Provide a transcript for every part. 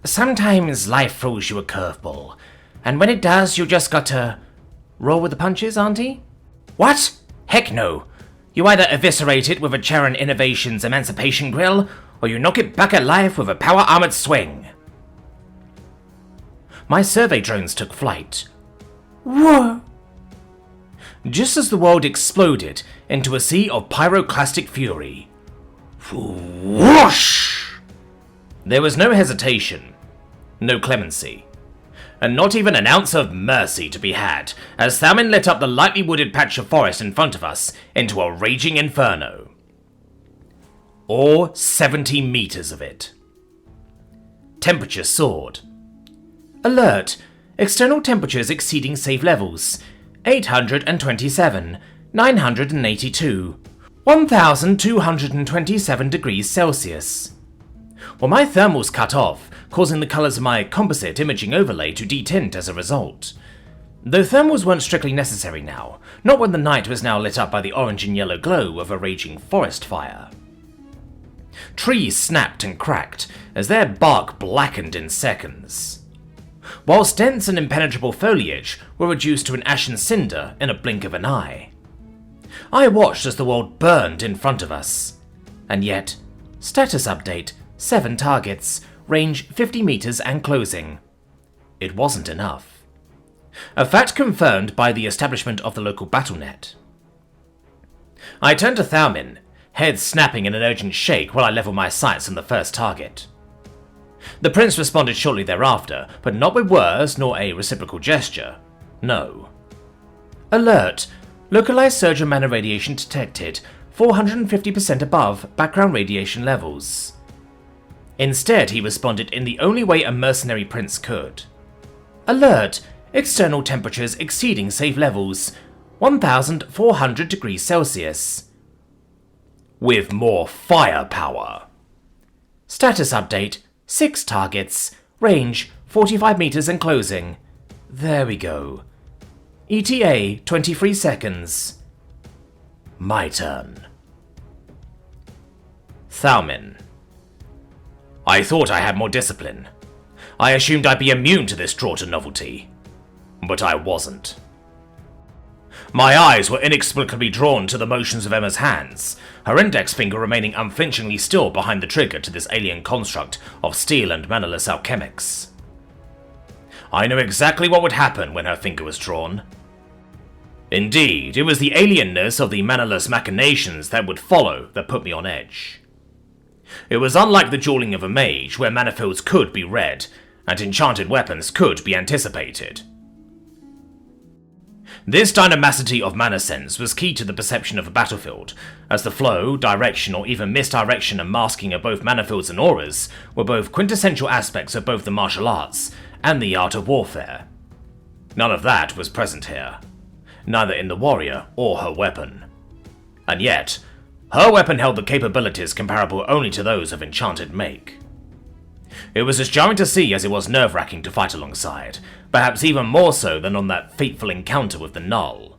Sometimes life throws you a curveball, and when it does, you just got to roll with the punches, auntie? What? Heck no. You either eviscerate it with a Charon Innovations Emancipation Grill, or you knock it back at life with a power-armored swing. My survey drones took flight. Whoa! Just as the world exploded into a sea of pyroclastic fury. Whoosh! There was no hesitation, no clemency, and not even an ounce of mercy to be had as Thalmin lit up the lightly wooded patch of forest in front of us into a raging inferno. All 70 meters of it. Temperature soared. Alert! External temperatures exceeding safe levels. 827, 982, 1227 degrees Celsius. Well, my thermals cut off, causing the colours of my composite imaging overlay to detint as a result. Though thermals weren't strictly necessary now, not when the night was now lit up by the orange and yellow glow of a raging forest fire. Trees snapped and cracked as their bark blackened in seconds, whilst dense and impenetrable foliage were reduced to an ashen cinder in a blink of an eye. I watched as the world burned in front of us, and yet, status update, 7 targets, range 50 meters and closing. It wasn't enough. A fact confirmed by the establishment of the local BattleNet. I turned to Thalmin, head snapping in an urgent shake while I leveled my sights on the first target. The prince responded shortly thereafter, but not with words nor a reciprocal gesture. No. Alert! Localized surge of mana radiation detected, 450% above background radiation levels. Instead, he responded in the only way a mercenary prince could. Alert! External temperatures exceeding safe levels, 1400 degrees Celsius. With more firepower. Status update, 6 targets, range 45 meters and closing. There we go. ETA 23 seconds. My turn. Thalmin. I thought I had more discipline. I assumed I'd be immune to this draw to novelty. But I wasn't. My eyes were inexplicably drawn to the motions of Emma's hands, her index finger remaining unflinchingly still behind the trigger to this alien construct of steel and mannerless alchemics. I knew exactly what would happen when her finger was drawn. Indeed, it was the alienness of the mannerless machinations that would follow that put me on edge. It was unlike the dueling of a mage, where mana fields could be read, and enchanted weapons could be anticipated. This dynamicity of mana sense was key to the perception of a battlefield, as the flow, direction, or even misdirection and masking of both mana fields and auras were both quintessential aspects of both the martial arts and the art of warfare. None of that was present here, neither in the warrior or her weapon. And yet, her weapon held the capabilities comparable only to those of enchanted make. It was as jarring to see as it was nerve-wracking to fight alongside, perhaps even more so than on that fateful encounter with the Null.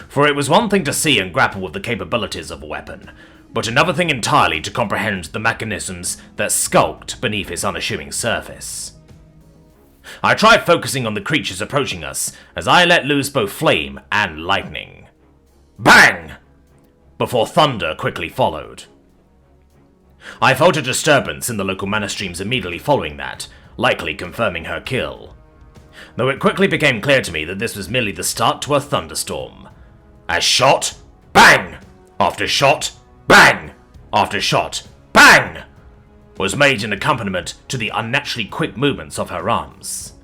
For it was one thing to see and grapple with the capabilities of a weapon, but another thing entirely to comprehend the mechanisms that skulked beneath its unassuming surface. I tried focusing on the creatures approaching us as I let loose both flame and lightning. Bang! Before thunder quickly followed. I felt a disturbance in the local mana streams immediately following that, likely confirming her kill. Though it quickly became clear to me that this was merely the start to a thunderstorm. As shot, bang! After shot, bang! After shot, bang! Was made in accompaniment to the unnaturally quick movements of her arms.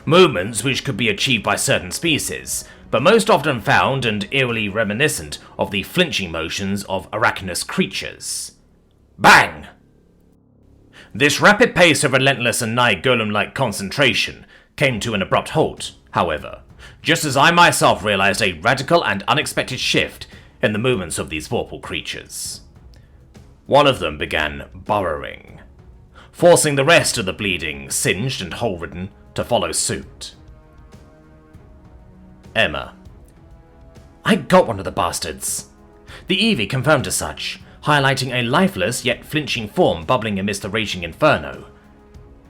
Movements which could be achieved by certain species, but most often found and eerily reminiscent of the flinching motions of arachnous creatures. Bang! This rapid pace of relentless and nigh golem-like concentration came to an abrupt halt, however, just as I myself realized a radical and unexpected shift in the movements of these vorpal creatures. One of them began burrowing, forcing the rest of the bleeding, singed and hole-ridden to follow suit. Emma. I got one of the bastards. The Eevee confirmed as such, highlighting a lifeless yet flinching form bubbling amidst the raging inferno.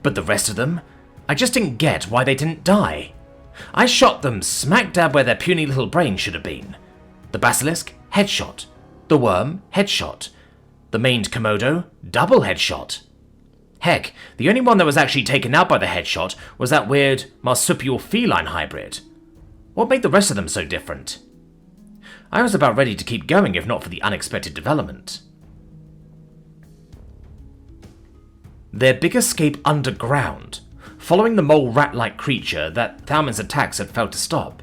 But the rest of them? I just didn't get why they didn't die. I shot them smack dab where their puny little brains should have been. The basilisk, headshot. The worm, headshot. The maned Komodo, double headshot. Heck, the only one that was actually taken out by the headshot was that weird marsupial feline hybrid. What made the rest of them so different? I was about ready to keep going if not for the unexpected development. Their big escape underground, following the mole rat-like creature that Thalmin's attacks had failed to stop.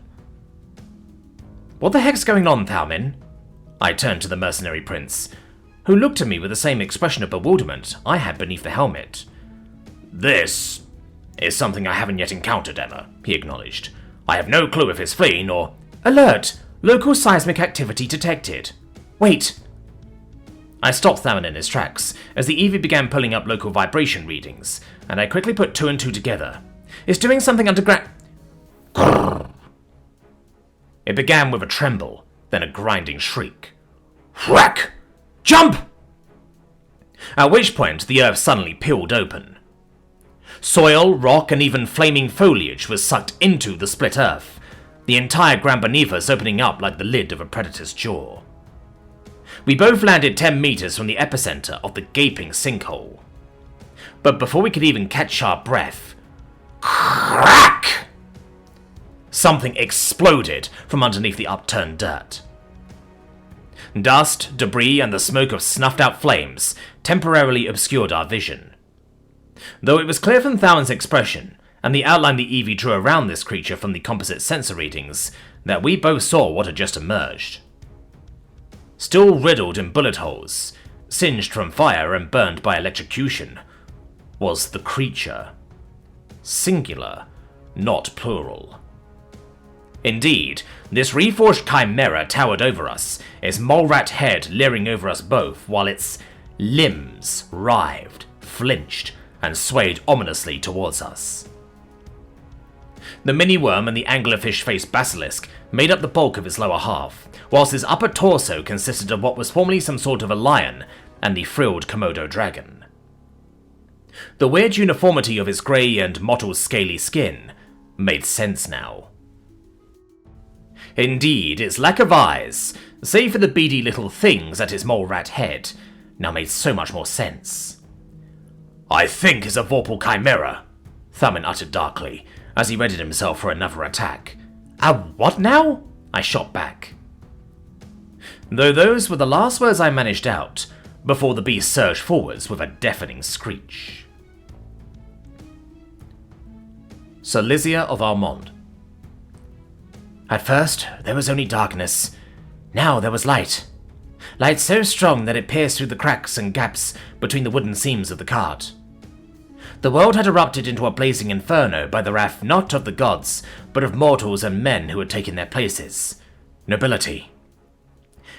What the heck's going on, Thalmin? I turned to the mercenary prince, who looked at me with the same expression of bewilderment I had beneath the helmet. This is something I haven't yet encountered, Emma, he acknowledged. I have no clue if it's fleeing or... Alert! Local seismic activity detected. Wait! I stopped Thalmin in his tracks as the Eevee began pulling up local vibration readings, and I quickly put two and two together. It's doing something underground. It began with a tremble, then a grinding shriek. Whack! Jump! At which point the earth suddenly peeled open. Soil, rock, and even flaming foliage was sucked into the split earth, the entire ground beneath us opening up like the lid of a predator's jaw. We both landed 10 meters from the epicenter of the gaping sinkhole. But before we could even catch our breath, crack! Something exploded from underneath the upturned dirt. Dust, debris, and the smoke of snuffed-out flames temporarily obscured our vision. Though it was clear from Thalmin's expression, and the outline the Eevee drew around this creature from the composite sensor readings, that we both saw what had just emerged. Still riddled in bullet holes, singed from fire and burned by electrocution, was the creature. Singular, not plural. Indeed, this reforged chimera towered over us, its mole-rat head leering over us both, while its limbs writhed, flinched, and swayed ominously towards us. The mini-worm and the anglerfish-faced basilisk made up the bulk of its lower half, whilst his upper torso consisted of what was formerly some sort of a lion and the frilled Komodo dragon. The weird uniformity of his grey and mottled scaly skin made sense now. Indeed, its lack of eyes, save for the beady little things at its mole-rat head, now made so much more sense. I think it's a Vorpal chimera, Thalmin uttered darkly, as he readied himself for another attack. A what now? I shot back. Though those were the last words I managed out, before the beast surged forwards with a deafening screech. Sir Lysia of Armand. At first, there was only darkness. Now there was light. Light so strong that it pierced through the cracks and gaps between the wooden seams of the cart. The world had erupted into a blazing inferno by the wrath not of the gods, but of mortals and men who had taken their places. Nobility.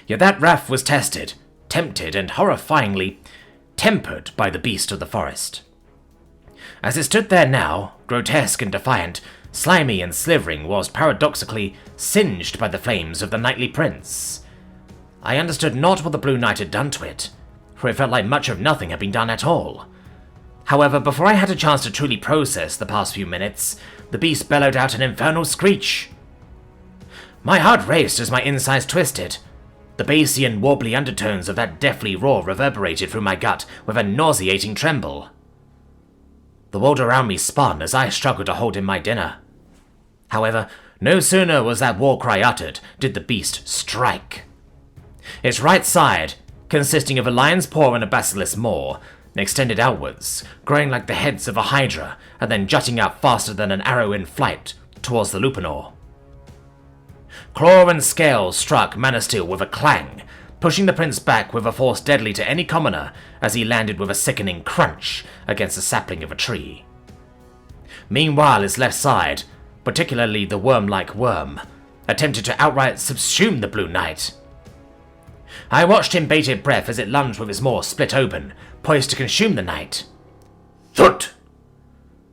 Yet that wrath was tested, tempted, and horrifyingly tempered by the beast of the forest. As it stood there now, grotesque and defiant, slimy and slithering, was paradoxically singed by the flames of the knightly prince. I understood not what the Blue Knight had done to it, for it felt like much of nothing had been done at all. However, before I had a chance to truly process the past few minutes, the beast bellowed out an infernal screech. My heart raced as my insides twisted. The bassy and warbly undertones of that deathly roar reverberated through my gut with a nauseating tremble. The world around me spun as I struggled to hold in my dinner. However, no sooner was that war cry uttered did the beast strike. Its right side, consisting of a lion's paw and a basilisk's maw, extended outwards, growing like the heads of a hydra, and then jutting out faster than an arrow in flight towards the Lupanor. Claw and scale struck Manasteel with a clang, pushing the prince back with a force deadly to any commoner as he landed with a sickening crunch against the sapling of a tree. Meanwhile, his left side, particularly the worm-like worm, attempted to outright subsume the Blue Knight. I watched him bated breath as it lunged with its maw split open, poised to consume the knight. Thud!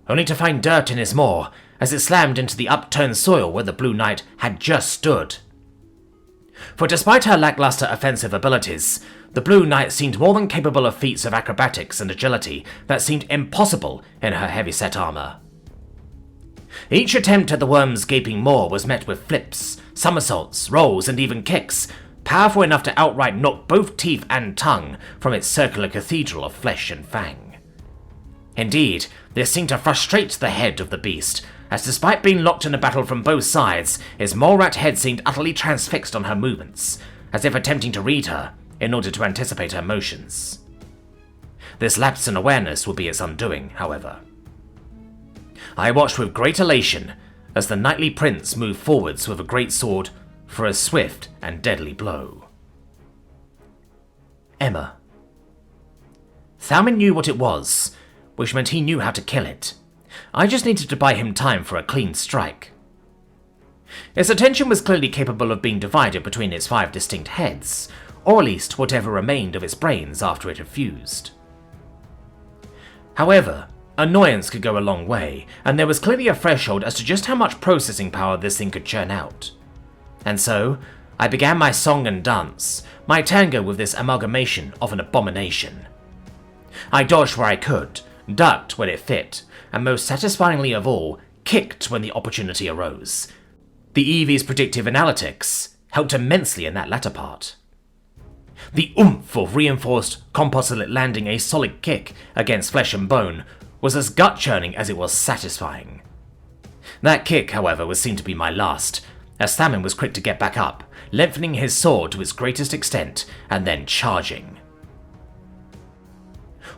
Only to find dirt in his maw as it slammed into the upturned soil where the Blue Knight had just stood. For despite her lackluster offensive abilities, The Blue Knight seemed more than capable of feats of acrobatics and agility that seemed impossible in her heavy-set armor. Each attempt at the worm's gaping maw was met with flips, somersaults, rolls, and even kicks, powerful enough to outright knock both teeth and tongue from its circular cathedral of flesh and fang. Indeed, this seemed to frustrate the head of the beast, as despite being locked in a battle from both sides, his mole rat head seemed utterly transfixed on her movements, as if attempting to read her in order to anticipate her motions. This lapse in awareness would be its undoing, however. I watched with great elation as the knightly prince moved forwards with a great sword for a swift and deadly blow. Emma. Thalmin knew what it was, which meant he knew how to kill it. I just needed to buy him time for a clean strike. Its attention was clearly capable of being divided between its 5 distinct heads, or at least whatever remained of its brains after it had fused. However, annoyance could go a long way, and there was clearly a threshold as to just how much processing power this thing could churn out. And so, I began my song and dance, my tango with this amalgamation of an abomination. I dodged where I could, ducked when it fit, and most satisfyingly of all, kicked when the opportunity arose. The Eevee's predictive analytics helped immensely in that latter part. The oomph of reinforced composite landing a solid kick against flesh and bone was as gut-churning as it was satisfying. That kick, however, was seen to be my last, as Thalmin was quick to get back up, lengthening his sword to its greatest extent, and then charging.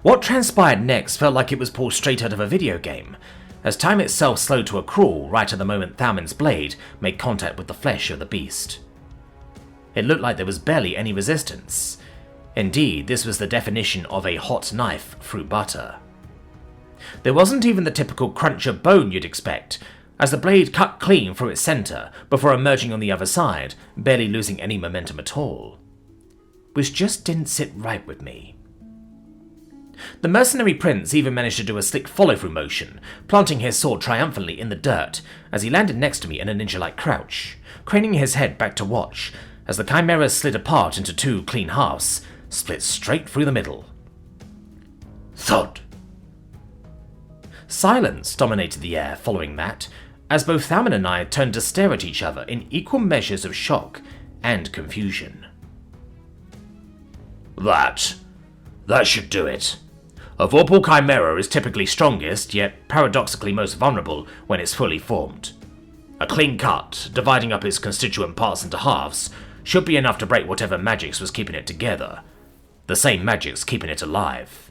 What transpired next felt like it was pulled straight out of a video game, as time itself slowed to a crawl right at the moment Thalmin's blade made contact with the flesh of the beast. It looked like there was barely any resistance. Indeed, this was the definition of a hot knife through butter. There wasn't even the typical crunch of bone you'd expect, as the blade cut clean through its center before emerging on the other side, barely losing any momentum at all. Which just didn't sit right with me. The mercenary prince even managed to do a slick follow-through motion, planting his sword triumphantly in the dirt as he landed next to me in a ninja-like crouch, craning his head back to watch as the chimera slid apart into 2 clean halves, split straight through the middle. Thud! Silence dominated the air following that, as both Thalmin and I turned to stare at each other in equal measures of shock and confusion. That should do it. A Vorpal Chimera is typically strongest, yet paradoxically most vulnerable when it's fully formed. A clean cut, dividing up its constituent parts into halves, should be enough to break whatever magics was keeping it together. The same magics keeping it alive.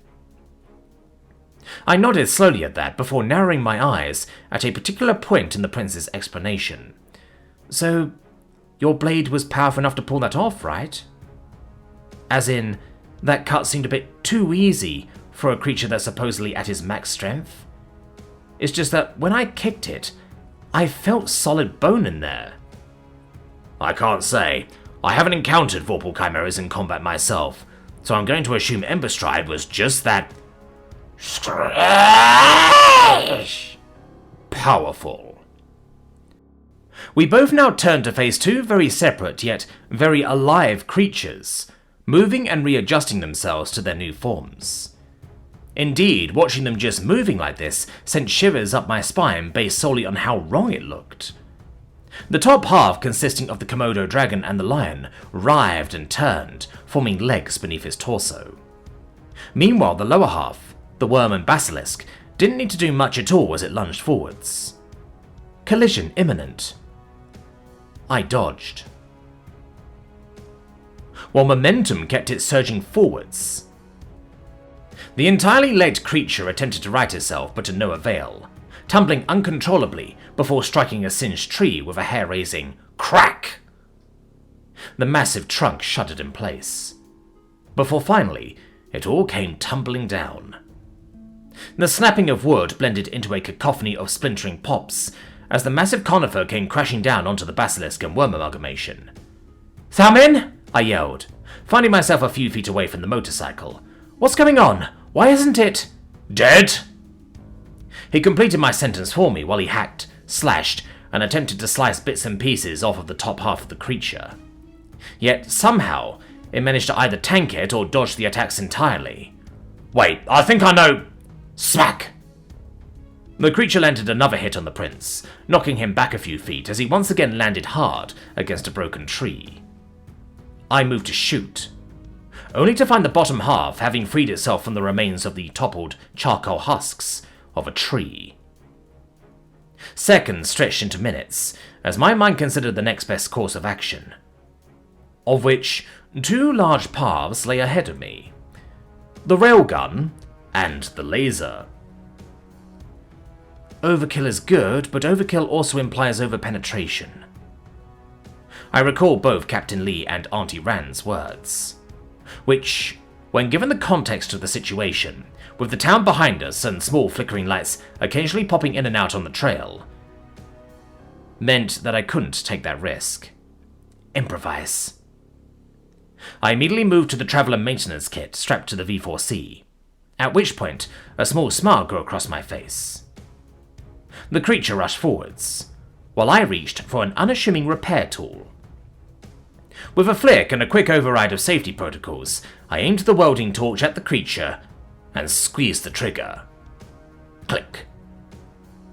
I nodded slowly at that before narrowing my eyes at a particular point in the prince's explanation. So, your blade was powerful enough to pull that off, right? As in, that cut seemed a bit too easy for a creature that's supposedly at his max strength. It's just that when I kicked it, I felt solid bone in there. I can't say. I haven't encountered Vorpal Chimeras in combat myself, so I'm going to assume Ember Stride was just that powerful. We both now turned to face 2 very separate yet very alive creatures, moving and readjusting themselves to their new forms. Indeed, watching them just moving like this sent shivers up my spine based solely on how wrong it looked. The top half, consisting of the Komodo dragon and the lion, writhed and turned, forming legs beneath his torso. Meanwhile, the lower half, the worm and basilisk, didn't need to do much at all as it lunged forwards. Collision imminent. I dodged. While momentum kept it surging forwards. The entirely legged creature attempted to right itself, but to no avail, tumbling uncontrollably before striking a singed tree with a hair-raising crack. The massive trunk shuddered in place, before finally it all came tumbling down. The snapping of wood blended into a cacophony of splintering pops as the massive conifer came crashing down onto the basilisk and worm amalgamation. Thalmin! I yelled, finding myself a few feet away from the motorcycle. What's going on? Why isn't it dead? He completed my sentence for me while he hacked, slashed, and attempted to slice bits and pieces off of the top half of the creature. Yet, somehow, it managed to either tank it or dodge the attacks entirely. Wait, I think I know... Smack! The creature landed another hit on the prince, knocking him back a few feet as he once again landed hard against a broken tree. I moved to shoot, only to find the bottom half having freed itself from the remains of the toppled charcoal husks of a tree. Seconds stretched into minutes, as my mind considered the next best course of action, of which 2 large paths lay ahead of me: the railgun and the laser. Overkill is good, but overkill also implies overpenetration. I recall both Captain Lee and Auntie Rand's words, which, when given the context of the situation, with the town behind us and small flickering lights occasionally popping in and out on the trail, meant that I couldn't take that risk. Improvise. I immediately moved to the traveller maintenance kit strapped to the V4C, at which point a small smile grew across my face. The creature rushed forwards, while I reached for an unassuming repair tool. With a flick and a quick override of safety protocols, I aimed the welding torch at the creature and squeezed the trigger. Click.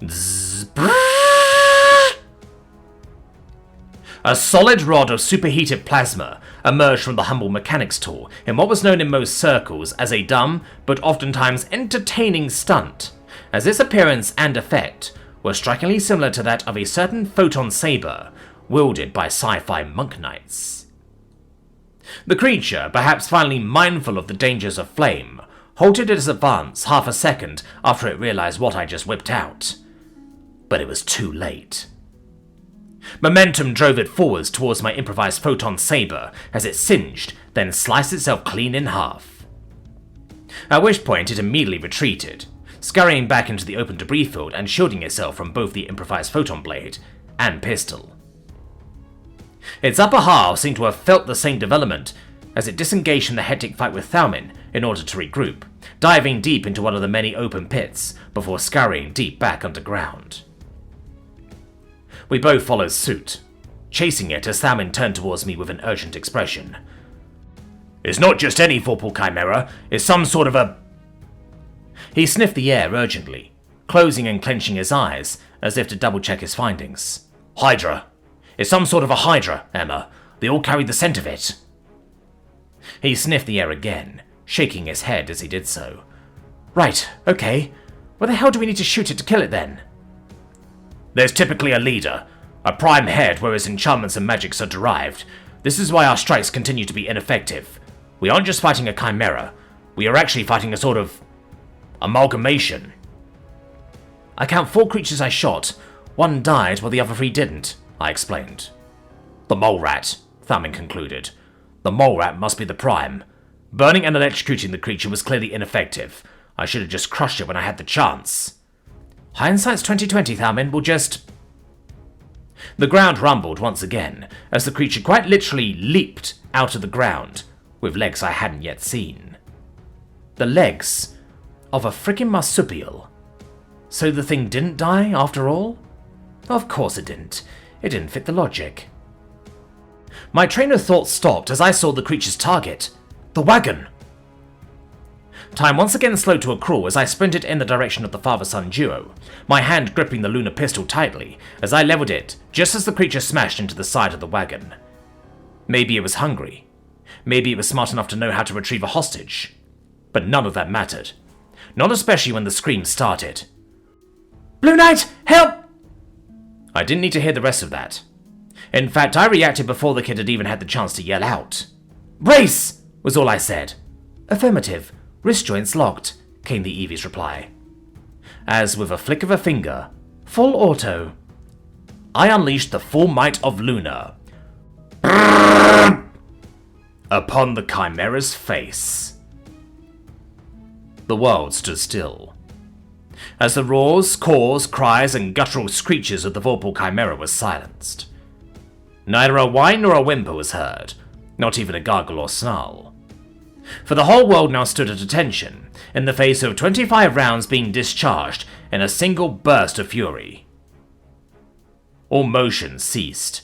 Zzz. A solid rod of superheated plasma emerged from the humble mechanics tool in what was known in most circles as a dumb but oftentimes entertaining stunt, as its appearance and effect were strikingly similar to that of a certain photon saber wielded by sci-fi monk knights. The creature, perhaps finally mindful of the dangers of flame, halted its advance half a second after it realized what I just whipped out. But it was too late. Momentum drove it forwards towards my improvised photon saber as it singed, then sliced itself clean in half. At which point it immediately retreated, scurrying back into the open debris field and shielding itself from both the improvised photon blade and pistol. Its upper half seemed to have felt the same development as it disengaged from the hectic fight with Thalmin in order to regroup, diving deep into one of the many open pits before scurrying deep back underground. We both followed suit, chasing it as Thalmin turned towards me with an urgent expression. "It's not just any vorpal chimera, it's some sort of a..." He sniffed the air urgently, closing and clenching his eyes as if to double-check his findings. "Hydra. It's some sort of a hydra, Emma. They all carry the scent of it." He sniffed the air again, shaking his head as he did so. "Right, okay. Where the hell do we need to shoot it to kill it then?" "There's typically a leader, a prime head where his enchantments and magics are derived. This is why our strikes continue to be ineffective. We aren't just fighting a chimera, we are actually fighting a sort of amalgamation." "I count 4 creatures I shot. 1 died while the other 3 didn't," I explained. "The mole rat," Thalmin concluded. "The mole rat must be the prime. Burning and electrocuting the creature was clearly ineffective. I should have just crushed it when I had the chance." "Hindsight's 20/20, Thalmin. We'll just..." The ground rumbled once again, as the creature quite literally leaped out of the ground, with legs I hadn't yet seen. The legs of a frickin' marsupial. So the thing didn't die, after all? Of course it didn't. It didn't fit the logic. My train of thought stopped as I saw the creature's target. The wagon! Time once again slowed to a crawl as I sprinted in the direction of the father-son duo, my hand gripping the lunar pistol tightly as I leveled it just as the creature smashed into the side of the wagon. Maybe it was hungry. Maybe it was smart enough to know how to retrieve a hostage. But none of that mattered. Not especially when the screams started. "Blue Knight, help!" I didn't need to hear the rest of that. In fact, I reacted before the kid had even had the chance to yell out. "Brace!" was all I said. "Affirmative. Wrist joints locked," came the Eevee's reply. As with a flick of a finger, full auto, I unleashed the full might of Luna upon the chimera's face. The world stood still, as the roars, caws, cries, and guttural screeches of the vorpal chimera were silenced. Neither a whine nor a whimper was heard, not even a gargle or snarl. For the whole world now stood at attention, in the face of 25 rounds being discharged in a single burst of fury. All motion ceased,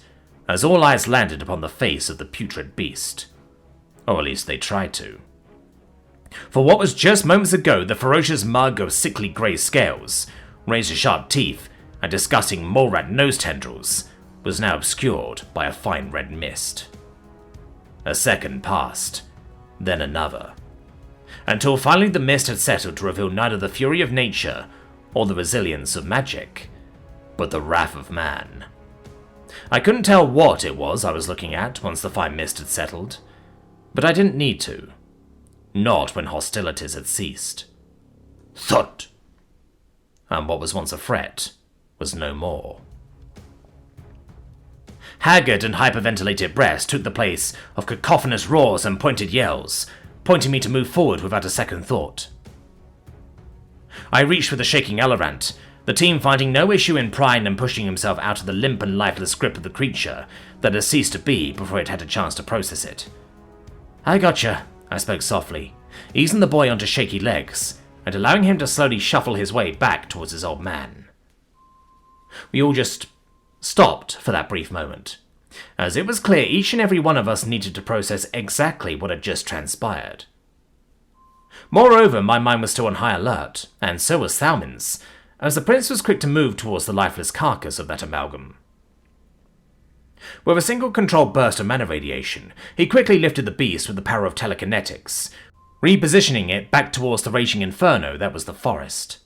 as all eyes landed upon the face of the putrid beast. Or at least they tried to. For what was just moments ago the ferocious mug of sickly grey scales, razor-sharp teeth, and disgusting mole-rat nose tendrils was now obscured by a fine red mist. A second passed, then another, until finally the mist had settled to reveal neither the fury of nature or the resilience of magic, but the wrath of man. I couldn't tell what it was I was looking at once the fine mist had settled, but I didn't need to. Not when hostilities had ceased. Thud! And what was once a threat was no more. Haggard and hyperventilated breaths took the place of cacophonous roars and pointed yells, pointing me to move forward without a second thought. I reached for the shaking Alorant, the team finding no issue in prying and pushing himself out of the limp and lifeless grip of the creature that had ceased to be before it had a chance to process it. I gotcha, I spoke softly, easing the boy onto shaky legs and allowing him to slowly shuffle his way back towards his old man. We all just stopped for that brief moment, as it was clear each and every one of us needed to process exactly what had just transpired. Moreover, my mind was still on high alert, and so was Thalmin's, as the prince was quick to move towards the lifeless carcass of that amalgam. With a single controlled burst of mana radiation, he quickly lifted the beast with the power of telekinetics, repositioning it back towards the raging inferno that was the forest.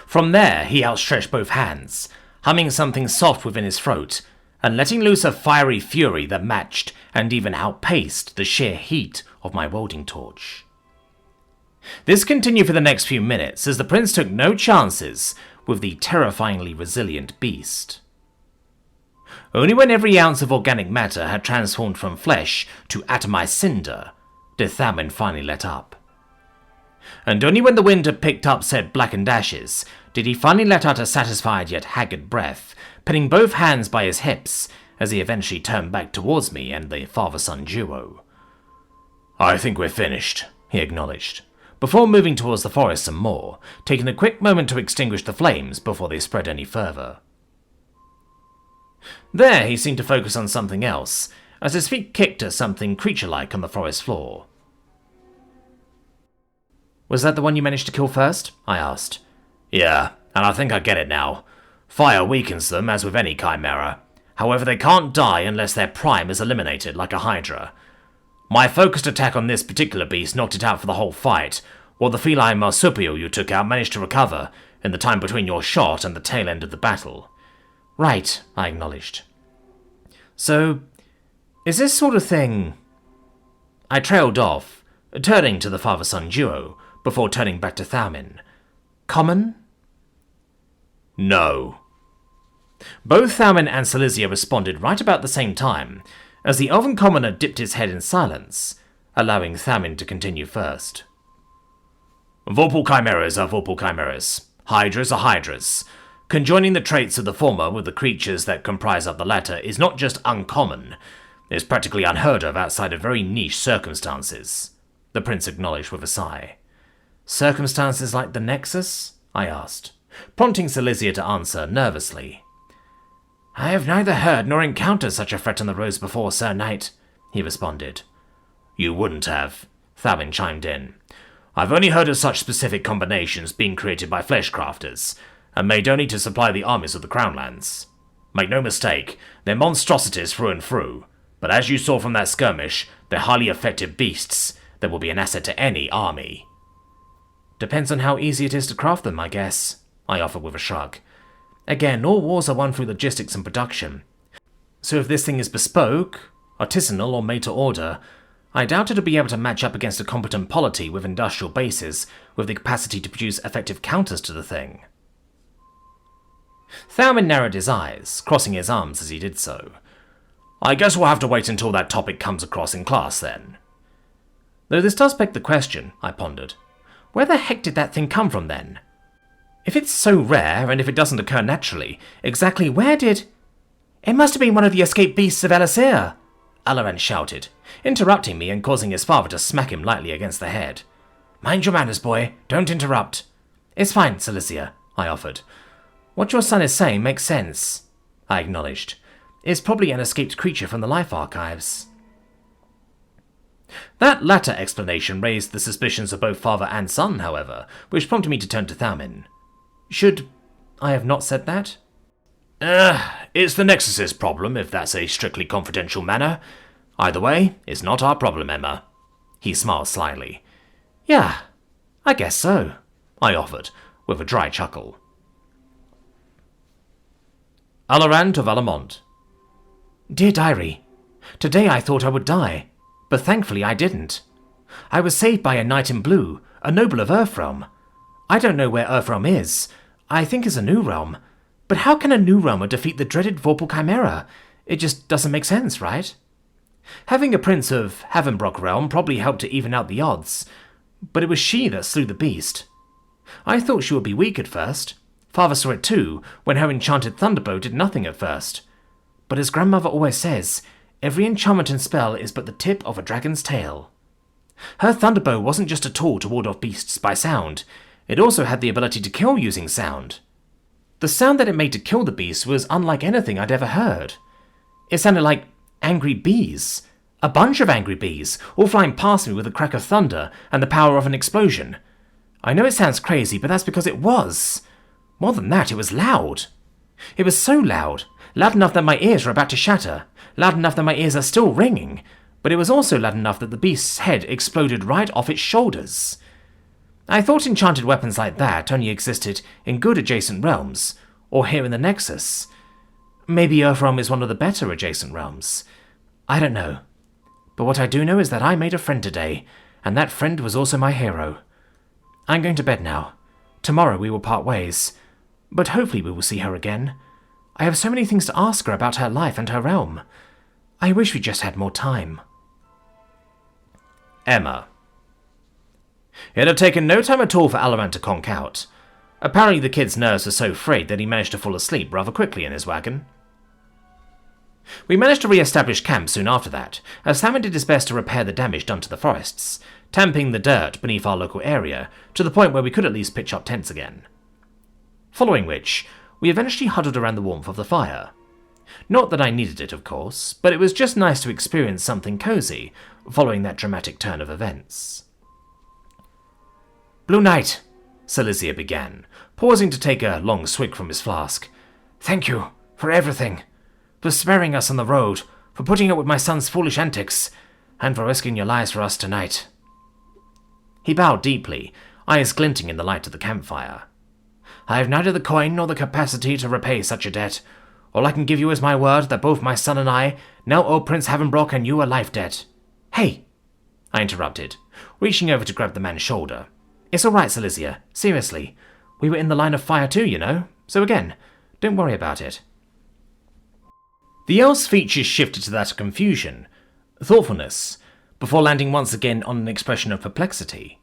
From there, he outstretched both hands, humming something soft within his throat, and letting loose a fiery fury that matched and even outpaced the sheer heat of my welding torch. This continued for the next few minutes as the prince took no chances with the terrifyingly resilient beast. Only when every ounce of organic matter had transformed from flesh to atomized cinder did Thalmin finally let up. And only when the wind had picked up said blackened ashes did he finally let out a satisfied yet haggard breath, pinning both hands by his hips as he eventually turned back towards me and the father-son duo. I think we're finished, he acknowledged, before moving towards the forest some more, taking a quick moment to extinguish the flames before they spread any further. There he seemed to focus on something else, as his feet kicked at something creature-like on the forest floor. Was that the one you managed to kill first? I asked. Yeah, and I think I get it now. Fire weakens them, as with any chimera. However, they can't die unless their prime is eliminated, like a hydra. My focused attack on this particular beast knocked it out for the whole fight, while the feline marsupial you took out managed to recover in the time between your shot and the tail end of the battle. Right, I acknowledged. So, is this sort of thing... I trailed off, turning to the father-son duo, before turning back to Thalmin. Common? No. Both Thalmin and Silesia responded right about the same time, as the elven commoner dipped his head in silence, allowing Thalmin to continue first. Vorpal chimeras are vorpal chimeras. Hydras are hydras. Conjoining the traits of the former with the creatures that comprise of the latter is not just uncommon, it's practically unheard of outside of very niche circumstances, the prince acknowledged with a sigh. Circumstances like the Nexus? I asked, prompting Silesia to answer nervously. I have neither heard nor encountered such a threat on the roads before, Sir Knight, he responded. You wouldn't have, Thalmin chimed in. I've only heard of such specific combinations being created by fleshcrafters, and made only to supply the armies of the Crownlands. Make no mistake, they're monstrosities through and through, but as you saw from that skirmish, they're highly effective beasts that will be an asset to any army. Depends on how easy it is to craft them, I guess, I offered with a shrug. Again, all wars are won through logistics and production. So if this thing is bespoke, artisanal, or made to order, I doubt it'll be able to match up against a competent polity with industrial bases with the capacity to produce effective counters to the thing. Thalmin narrowed his eyes, crossing his arms as he did so. I guess we'll have to wait until that topic comes across in class then. Though this does beg the question, I pondered. Where the heck did that thing come from then? If it's so rare, and if it doesn't occur naturally, exactly where did... It must have been one of the escaped beasts of Elisir, Alorant shouted, interrupting me and causing his father to smack him lightly against the head. Mind your manners, boy. Don't interrupt. It's fine, Silesia, I offered. What your son is saying makes sense, I acknowledged. It's probably an escaped creature from the Life Archives. That latter explanation raised the suspicions of both father and son, however, which prompted me to turn to Thalmin. Should I have not said that? It's the Nexus's problem, if that's a strictly confidential matter. Either way, it's not our problem, Emma. He smiled slyly. Yeah, I guess so, I offered, with a dry chuckle. Alorant of Alamont. Dear Diary, today I thought I would die, but thankfully I didn't. I was saved by a knight in blue, a noble of Earthrealm. I don't know where Earthrealm is. I think it's a new realm. But how can a new realmer defeat the dreaded Vorpal Chimera? It just doesn't make sense, right? Having a prince of Havenbrock realm probably helped to even out the odds, but it was she that slew the beast. I thought she would be weak at first. Father saw it too, when her enchanted thunderbow did nothing at first. But as grandmother always says, every enchantment and spell is but the tip of a dragon's tail. Her thunderbow wasn't just a tool to ward off beasts by sound, it also had the ability to kill using sound. The sound that it made to kill the beast was unlike anything I'd ever heard. It sounded like angry bees. A bunch of angry bees, all flying past me with a crack of thunder and the power of an explosion. I know it sounds crazy, but that's because it was. More than that, it was loud. It was so loud enough that my ears were about to shatter, loud enough that my ears are still ringing, but it was also loud enough that the beast's head exploded right off its shoulders. I thought enchanted weapons like that only existed in good adjacent realms, or here in the Nexus. Maybe Earthrealm is one of the better adjacent realms. I don't know. But what I do know is that I made a friend today, and that friend was also my hero. I'm going to bed now. Tomorrow we will part ways, but hopefully we will see her again. I have so many things to ask her about her life and her realm. I wish we just had more time. Emma. It had taken no time at all for Alorant to conk out. Apparently the kid's nerves were so frayed that he managed to fall asleep rather quickly in his wagon. We managed to re-establish camp soon after that, as Thalmin did his best to repair the damage done to the forests, tamping the dirt beneath our local area to the point where we could at least pitch up tents again. Following which, we eventually huddled around the warmth of the fire. Not that I needed it, of course, but it was just nice to experience something cozy following that dramatic turn of events. Blue Knight, Silesia began, pausing to take a long swig from his flask. Thank you for everything. For sparing us on the road, for putting up with my son's foolish antics, and for risking your lives for us tonight. He bowed deeply, eyes glinting in the light of the campfire. I have neither the coin nor the capacity to repay such a debt. All I can give you is my word that both my son and I now owe Prince Havenbrock and you a life debt. Hey, I interrupted, reaching over to grab the man's shoulder. It's all right, Silesia. Seriously. We were in the line of fire too, you know. So again, don't worry about it. The elf's features shifted to that of confusion, thoughtfulness, before landing once again on an expression of perplexity.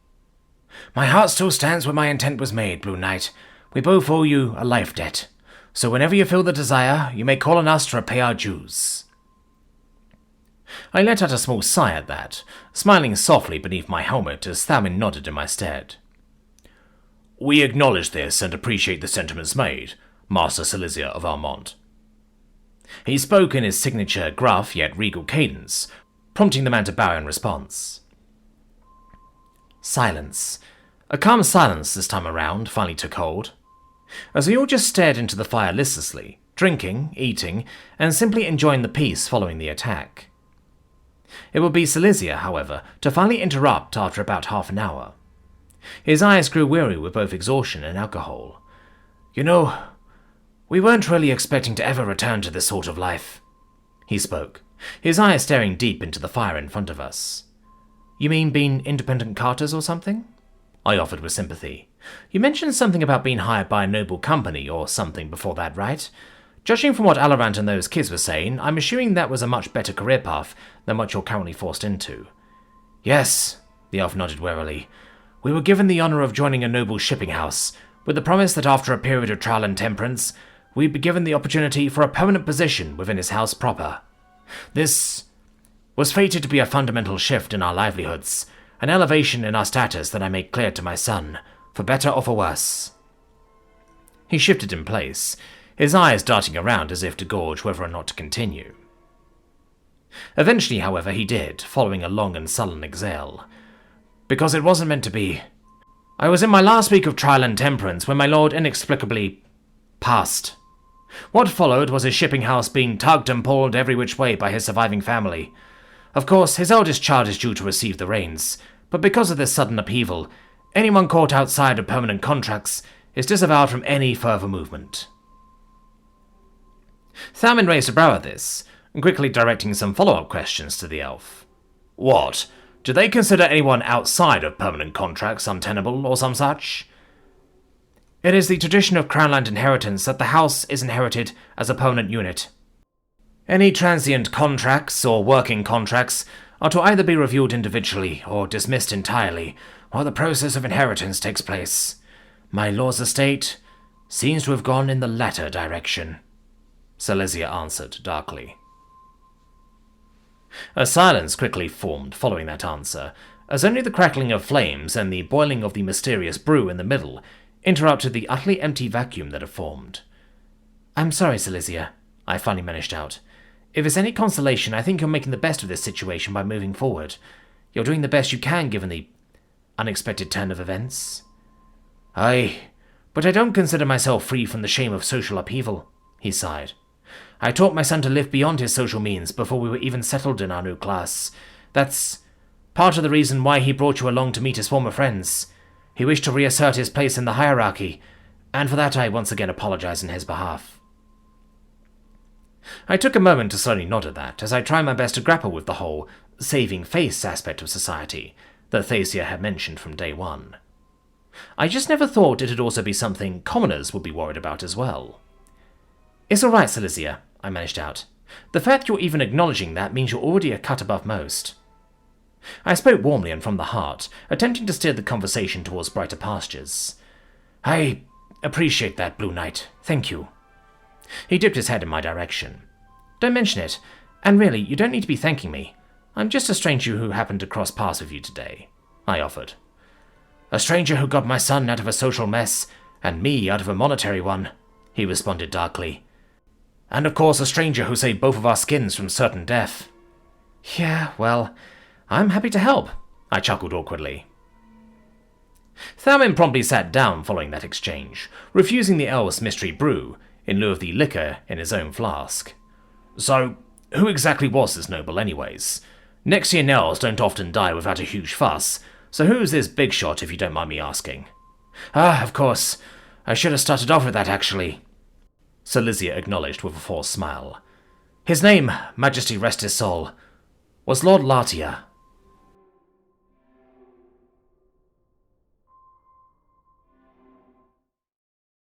My heart still stands where my intent was made, Blue Knight. We both owe you a life debt. So whenever you feel the desire, you may call on us to repay our dues. I let out a small sigh at that, smiling softly beneath my helmet as Thalmin nodded in my stead. We acknowledge this and appreciate the sentiments made, Master Silesia of Almont. He spoke in his signature gruff yet regal cadence, prompting the man to bow in response. Silence. A calm silence this time around finally took hold, as we all just stared into the fire listlessly, drinking, eating, and simply enjoying the peace following the attack. It would be Silesia, however, to finally interrupt after about half an hour. His eyes grew weary with both exhaustion and alcohol. You know, we weren't really expecting to ever return to this sort of life, he spoke, his eyes staring deep into the fire in front of us. You mean being independent carters or something? I offered with sympathy. You mentioned something about being hired by a noble company or something before that, right? Judging from what Alorant and those kids were saying, I'm assuming that was a much better career path than what you're currently forced into. Yes, the elf nodded warily. We were given the honor of joining a noble shipping house, with the promise that after a period of trial and temperance, we'd be given the opportunity for a permanent position within his house proper. This was fated to be a fundamental shift in our livelihoods, an elevation in our status that I made clear to my son, for better or for worse. He shifted in place, his eyes darting around as if to gauge whether or not to continue. Eventually, however, he did, following a long and sullen exhale. "Because it wasn't meant to be. I was in my last week of trial and temperance when my lord inexplicably passed. What followed was his shipping house being tugged and pulled every which way by his surviving family. Of course, his eldest child is due to receive the reins, but because of this sudden upheaval, anyone caught outside of permanent contracts is disavowed from any further movement." Thamin raised a brow at this, quickly directing some follow-up questions to the elf. "What? Do they consider anyone outside of permanent contracts untenable or some such?" "It is the tradition of Crownland inheritance that the house is inherited as a permanent unit. Any transient contracts or working contracts are to either be reviewed individually or dismissed entirely while the process of inheritance takes place. My lord's estate seems to have gone in the latter direction," Silesia answered darkly. A silence quickly formed following that answer, as only the crackling of flames and the boiling of the mysterious brew in the middle interrupted the utterly empty vacuum that had formed. "I'm sorry, Silesia," I finally managed out. "If it's any consolation, I think you're making the best of this situation by moving forward. You're doing the best you can given the unexpected turn of events." "Aye, but I don't consider myself free from the shame of social upheaval," he sighed. "I taught my son to live beyond his social means before we were even settled in our new class. That's part of the reason why he brought you along to meet his former friends. He wished to reassert his place in the hierarchy, and for that I once again apologize in his behalf." I took a moment to slowly nod at that, as I tried my best to grapple with the whole saving face aspect of society that Thasia had mentioned from day one. I just never thought it'd also be something commoners would be worried about as well. "It's all right, Silesia," I managed out. "The fact you're even acknowledging that means you're already a cut above most." I spoke warmly and from the heart, attempting to steer the conversation towards brighter pastures. "I appreciate that, Blue Knight. Thank you." He dipped his head in my direction. "Don't mention it, and really, you don't need to be thanking me. I'm just a stranger who happened to cross paths with you today," I offered. "A stranger who got my son out of a social mess, and me out of a monetary one," he responded darkly. "And of course a stranger who saved both of our skins from certain death." "Yeah, well, I'm happy to help," I chuckled awkwardly. Thamin promptly sat down following that exchange, refusing the elf's mystery brew in lieu of the liquor in his own flask. "So, who exactly was this noble anyways? Nexian elves don't often die without a huge fuss, so who's this big shot if you don't mind me asking?" "Ah, of course. I should have started off with that actually," Silesia acknowledged with a forced smile. "His name, Majesty rest his soul, was Lord Lartia,